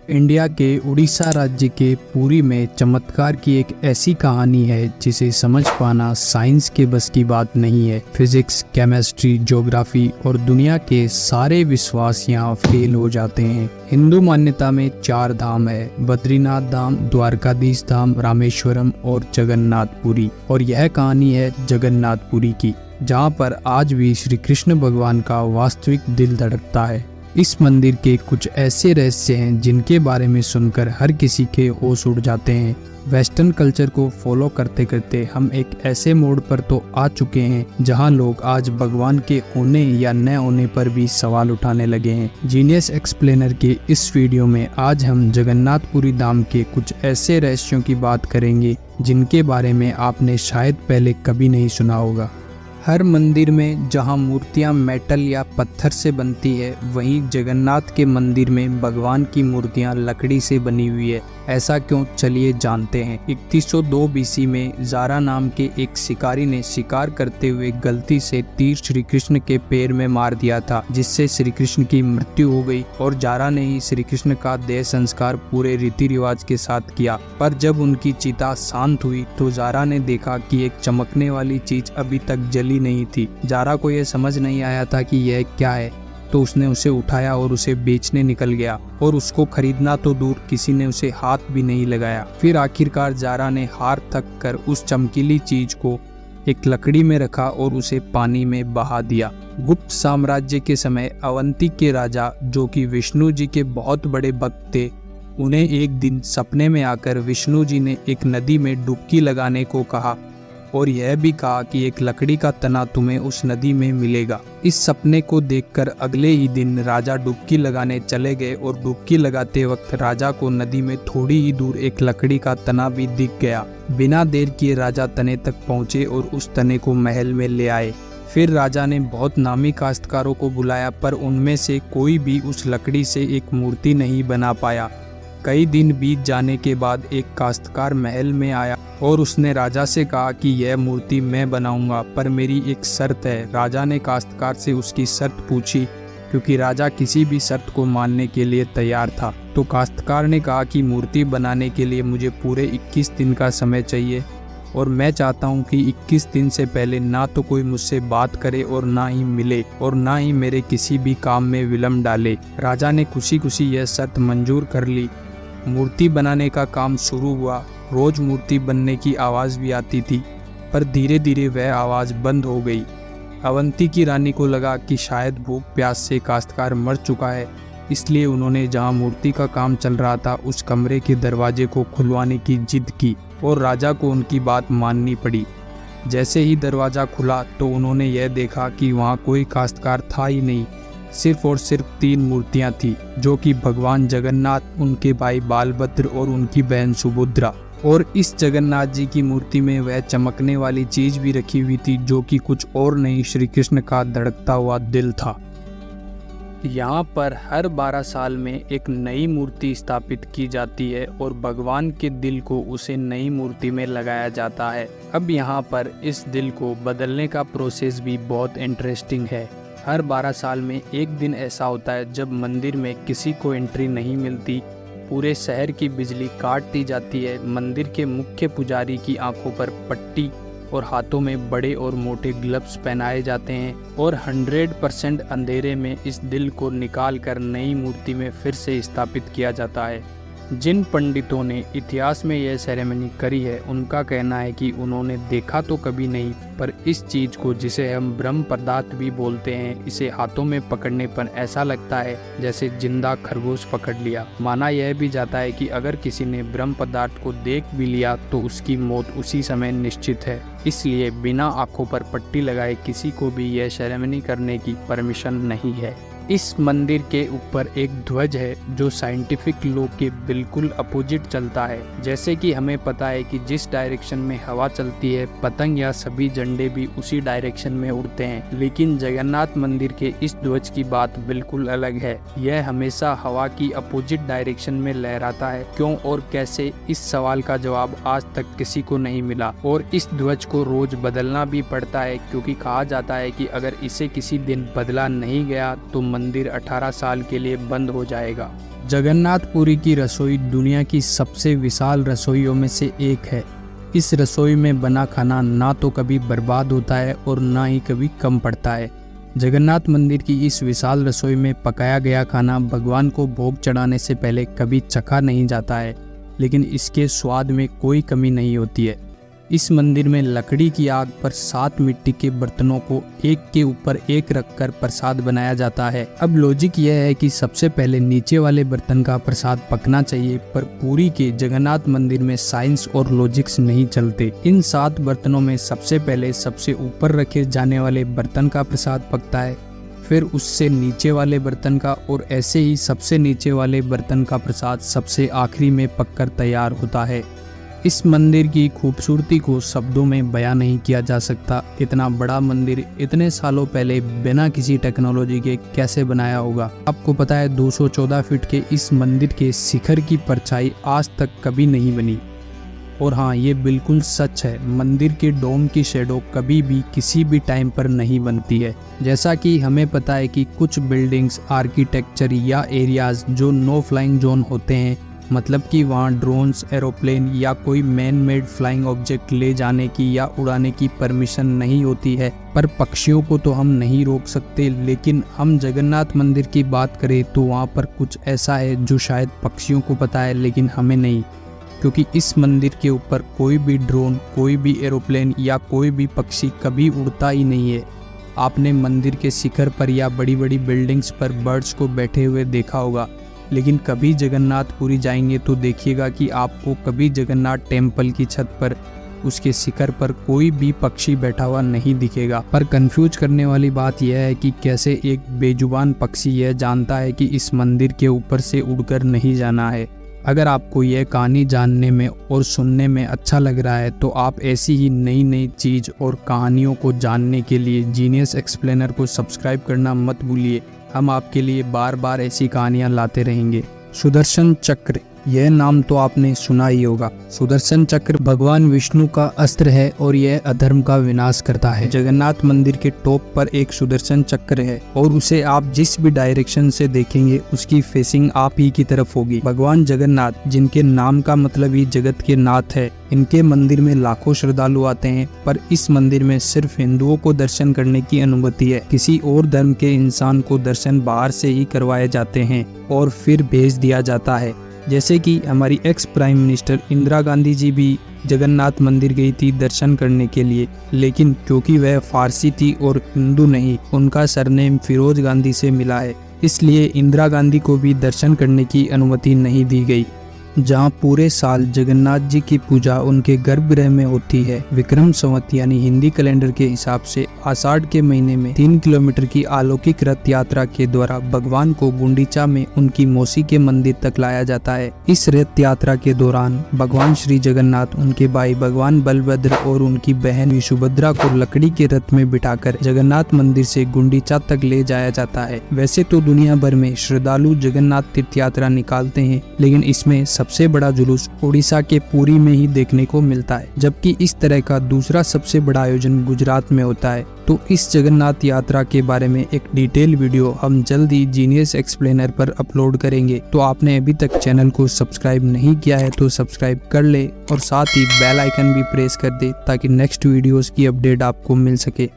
India के उड़ीसा राज्य के पुरी में चमत्कार की एक ऐसी कहानी है जिसे समझ पाना साइंस के बस की बात नहीं है। फिजिक्स, केमिस्ट्री, ज्योग्राफी और दुनिया के सारे विश्वास यहाँ फेल हो जाते हैं। हिंदू मान्यता में 4 धाम है, बद्रीनाथ धाम, द्वारकाधीश धाम, रामेश्वरम और जगन्नाथपुरी। और यह कहानी है जगन्नाथपुरी की, जहाँ पर आज भी श्री कृष्ण भगवान का वास्तविक दिल धड़कता है। इस मंदिर के कुछ ऐसे रहस्य हैं जिनके बारे में सुनकर हर किसी के होश उड़ जाते हैं। वेस्टर्न कल्चर को फॉलो करते करते हम एक ऐसे मोड़ पर तो आ चुके हैं जहां लोग आज भगवान के होने या न होने पर भी सवाल उठाने लगे हैं। जीनियस एक्सप्लेनर के इस वीडियो में आज हम जगन्नाथपुरी धाम के कुछ ऐसे रहस्यों की बात करेंगे जिनके बारे में आपने शायद पहले कभी नहीं सुना होगा। हर मंदिर में जहां मूर्तियां मेटल या पत्थर से बनती है, वहीं जगन्नाथ के मंदिर में भगवान की मूर्तियां लकड़ी से बनी हुई है। ऐसा क्यों, चलिए जानते हैं। 3102 बीसी में जारा नाम के एक शिकारी ने शिकार करते हुए गलती से तीर श्री कृष्ण के पैर में मार दिया था, जिससे श्री कृष्ण की मृत्यु हो गई और जारा ने ही श्री कृष्ण का देह संस्कार पूरे रीति रिवाज के साथ किया। पर जब उनकी चिता शांत हुई तो जारा ने देखा कि एक चमकने वाली चीज अभी तक जली नहीं थी। जारा को यह समझ नहीं आया था कि यह क्या है, तो उसने उसे उठाया और उसे बेचने निकल गया। और उसको खरीदना तो दूर, किसी ने उसे हाथ भी नहीं लगाया। फिर आखिरकार जारा ने हार थक कर उस चमकीली चीज को एक लकड़ी में रखा और उसे पानी में बहा दिया। गुप्त साम्राज्य के समय अवंती के राजा, जो कि विष्णु जी के बहुत बड़े भक्त थे, उन्हें एक दिन सपने में आकर विष्णु जी ने एक नदी में डुबकी लगाने को कहा और यह भी कहा कि एक लकड़ी का तना तुम्हें उस नदी में मिलेगा। इस सपने को देखकर अगले ही दिन राजा डुबकी लगाने चले गए और डुबकी लगाते वक्त राजा को नदी में थोड़ी ही दूर एक लकड़ी का तना भी दिख गया। बिना देर किए राजा तने तक पहुंचे और उस तने को महल में ले आए। फिर राजा ने बहुत नामी काश्तकारों को बुलाया, पर उनमें से कोई भी उस लकड़ी से एक मूर्ति नहीं बना पाया। कई दिन बीत जाने के बाद एक काश्तकार महल में आया और उसने राजा से कहा कि यह मूर्ति मैं बनाऊंगा, पर मेरी एक शर्त है। राजा ने काश्तकार से उसकी शर्त पूछी, क्योंकि राजा किसी भी शर्त को मानने के लिए तैयार था। तो काश्तकार ने कहा कि मूर्ति बनाने के लिए मुझे पूरे 21 दिन का समय चाहिए और मैं चाहता हूं कि 21 दिन से पहले ना तो कोई मुझसे बात करे और ना ही मिले और ना ही मेरे किसी भी काम में विलम्ब डाले। राजा ने खुशी खुशी यह शर्त मंजूर कर ली। मूर्ति बनाने का काम शुरू हुआ। रोज मूर्ति बनने की आवाज़ भी आती थी, पर धीरे धीरे वह आवाज़ बंद हो गई। अवंती की रानी को लगा कि शायद भूख प्यास से काश्तकार मर चुका है, इसलिए उन्होंने जहां मूर्ति का काम चल रहा था उस कमरे के दरवाजे को खुलवाने की जिद की और राजा को उनकी बात माननी पड़ी। जैसे ही दरवाज़ा खुला तो उन्होंने यह देखा कि वहाँ कोई काश्तकार था ही नहीं। सिर्फ और सिर्फ 3 मूर्तियां थी, जो कि भगवान जगन्नाथ, उनके भाई बालभद्र और उनकी बहन सुभद्रा। और इस जगन्नाथ जी की मूर्ति में वह चमकने वाली चीज भी रखी हुई थी, जो कि कुछ और नहीं, श्री कृष्ण का धड़कता हुआ दिल था। यहाँ पर हर 12 साल में एक नई मूर्ति स्थापित की जाती है और भगवान के दिल को उसे नई मूर्ति में लगाया जाता है। अब यहाँ पर इस दिल को बदलने का प्रोसेस भी बहुत इंटरेस्टिंग है। हर 12 साल में एक दिन ऐसा होता है जब मंदिर में किसी को एंट्री नहीं मिलती। पूरे शहर की बिजली काट दी जाती है। मंदिर के मुख्य पुजारी की आंखों पर पट्टी और हाथों में बड़े और मोटे ग्लव्स पहनाए जाते हैं और 100% अंधेरे में इस दिल को निकाल कर नई मूर्ति में फिर से स्थापित किया जाता है। जिन पंडितों ने इतिहास में यह सेरेमनी करी है, उनका कहना है कि उन्होंने देखा तो कभी नहीं, पर इस चीज़ को, जिसे हम ब्रह्म पदार्थ भी बोलते हैं, इसे हाथों में पकड़ने पर ऐसा लगता है जैसे जिंदा खरगोश पकड़ लिया। माना यह भी जाता है कि अगर किसी ने ब्रह्म पदार्थ को देख भी लिया तो उसकी मौत उसी समय निश्चित है। इसलिए बिना आंखों पर पट्टी लगाए किसी को भी यह सेरेमनी करने की परमिशन नहीं है। इस मंदिर के ऊपर एक ध्वज है जो साइंटिफिक लॉ के बिल्कुल अपोजिट चलता है। जैसे कि हमें पता है कि जिस डायरेक्शन में हवा चलती है, पतंग या सभी झंडे भी उसी डायरेक्शन में उड़ते हैं, लेकिन जगन्नाथ मंदिर के इस ध्वज की बात बिल्कुल अलग है। यह हमेशा हवा की अपोजिट डायरेक्शन में लहराता है। क्यों और कैसे, इस सवाल का जवाब आज तक किसी को नहीं मिला। और इस ध्वज को रोज बदलना भी पड़ता है, क्योंकि कहा जाता है कि अगर इसे किसी दिन बदला नहीं गया तो मंदिर 18 साल के लिए बंद हो जाएगा। जगन्नाथपुरी की रसोई दुनिया की सबसे विशाल रसोइयों में से एक है। इस रसोई में बना खाना ना तो कभी बर्बाद होता है और ना ही कभी कम पड़ता है। जगन्नाथ मंदिर की इस विशाल रसोई में पकाया गया खाना भगवान को भोग चढ़ाने से पहले कभी चखा नहीं जाता है, लेकिन इसके स्वाद में कोई कमी नहीं होती है। इस मंदिर में लकड़ी की आग पर 7 मिट्टी के बर्तनों को एक के ऊपर एक रखकर प्रसाद बनाया जाता है। अब लॉजिक यह है कि सबसे पहले नीचे वाले बर्तन का प्रसाद पकना चाहिए, पर पुरी के जगन्नाथ मंदिर में साइंस और लॉजिक्स नहीं चलते। इन 7 बर्तनों में सबसे पहले सबसे ऊपर रखे जाने वाले बर्तन का प्रसाद पकता है, फिर उससे नीचे वाले बर्तन का, और ऐसे ही सबसे नीचे वाले बर्तन का प्रसाद सबसे आखिरी में पककर तैयार होता है। इस मंदिर की खूबसूरती को शब्दों में बयां नहीं किया जा सकता। इतना बड़ा मंदिर इतने सालों पहले बिना किसी टेक्नोलॉजी के कैसे बनाया होगा। आपको पता है 214 फीट के इस मंदिर के शिखर की परछाई आज तक कभी नहीं बनी। और हाँ, ये बिल्कुल सच है, मंदिर के डोम की शेडो कभी भी किसी भी टाइम पर नहीं बनती है। जैसा कि हमें पता है कि कुछ बिल्डिंग्स, आर्किटेक्चर या एरियाज जो नो फ्लाइंग जोन होते हैं, मतलब कि वहाँ ड्रोन्स, एरोप्लेन या कोई मैन मेड फ्लाइंग ऑब्जेक्ट ले जाने की या उड़ाने की परमिशन नहीं होती है। पर पक्षियों को तो हम नहीं रोक सकते, लेकिन हम जगन्नाथ मंदिर की बात करें तो वहाँ पर कुछ ऐसा है जो शायद पक्षियों को पता है लेकिन हमें नहीं, क्योंकि इस मंदिर के ऊपर कोई भी ड्रोन, कोई भी एरोप्लेन या कोई भी पक्षी कभी उड़ता ही नहीं है। आपने मंदिर के शिखर पर या बड़ी बड़ी बिल्डिंग्स पर बर्ड्स को बैठे हुए देखा होगा, लेकिन कभी जगन्नाथपुरी जाएंगे तो देखिएगा कि आपको कभी जगन्नाथ टेम्पल की छत पर, उसके शिखर पर कोई भी पक्षी बैठा हुआ नहीं दिखेगा। पर कंफ्यूज करने वाली बात यह है कि कैसे एक बेजुबान पक्षी यह जानता है कि इस मंदिर के ऊपर से उड़कर नहीं जाना है। अगर आपको यह कहानी जानने में और सुनने में अच्छा लग रहा है तो आप ऐसी ही नई नई चीज़ और कहानियों को जानने के लिए जीनियस एक्सप्लेनर को सब्सक्राइब करना मत भूलिए। हम आपके लिए बार बार ऐसी कहानियां लाते रहेंगे। सुदर्शन चक्र, यह नाम तो आपने सुना ही होगा। सुदर्शन चक्र भगवान विष्णु का अस्त्र है और यह अधर्म का विनाश करता है। जगन्नाथ मंदिर के टॉप पर एक सुदर्शन चक्र है और उसे आप जिस भी डायरेक्शन से देखेंगे उसकी फेसिंग आप ही की तरफ होगी। भगवान जगन्नाथ, जिनके नाम का मतलब ही जगत के नाथ है, इनके मंदिर में लाखों श्रद्धालु आते हैं, पर इस मंदिर में सिर्फ हिंदुओं को दर्शन करने की अनुमति है। किसी और धर्म के इंसान को दर्शन बाहर से ही करवाए जाते हैं और फिर भेज दिया जाता है। जैसे कि हमारी ex prime minister Indira Gandhi ji भी जगन्नाथ मंदिर गई थी दर्शन करने के लिए, लेकिन क्योंकि वह फारसी थी और हिंदू नहीं, उनका सरनेम फिरोज गांधी से मिला है, इसलिए इंदिरा गांधी को भी दर्शन करने की अनुमति नहीं दी गई। जहां पूरे साल जगन्नाथ जी की पूजा उनके गर्भगृह में होती है। विक्रम संवत यानी हिंदी कैलेंडर के हिसाब से आषाढ़ के महीने में 3 किलोमीटर की अलौकिक रथ यात्रा के द्वारा भगवान को गुंडीचा में उनकी मौसी के मंदिर तक लाया जाता है। इस रथ यात्रा के दौरान भगवान श्री जगन्नाथ, उनके भाई भगवान बलभद्र और उनकी बहन सुभद्रा को लकड़ी के रथ में बिठाकर जगन्नाथ मंदिर से गुंडीचा तक ले जाया जाता है। वैसे तो दुनिया भर में श्रद्धालु जगन्नाथ तीर्थ यात्रा निकालते हैं, लेकिन इसमें सबसे बड़ा जुलूस उड़ीसा के पुरी में ही देखने को मिलता है, जबकि इस तरह का दूसरा सबसे बड़ा आयोजन गुजरात में होता है। तो इस जगन्नाथ यात्रा के बारे में एक डिटेल वीडियो हम जल्द ही जीनियस एक्सप्लेनर पर अपलोड करेंगे। तो आपने अभी तक चैनल को सब्सक्राइब नहीं किया है तो सब्सक्राइब कर ले और साथ ही बेल आइकन भी प्रेस कर दे ताकि नेक्स्ट वीडियोस की अपडेट आपको मिल सके।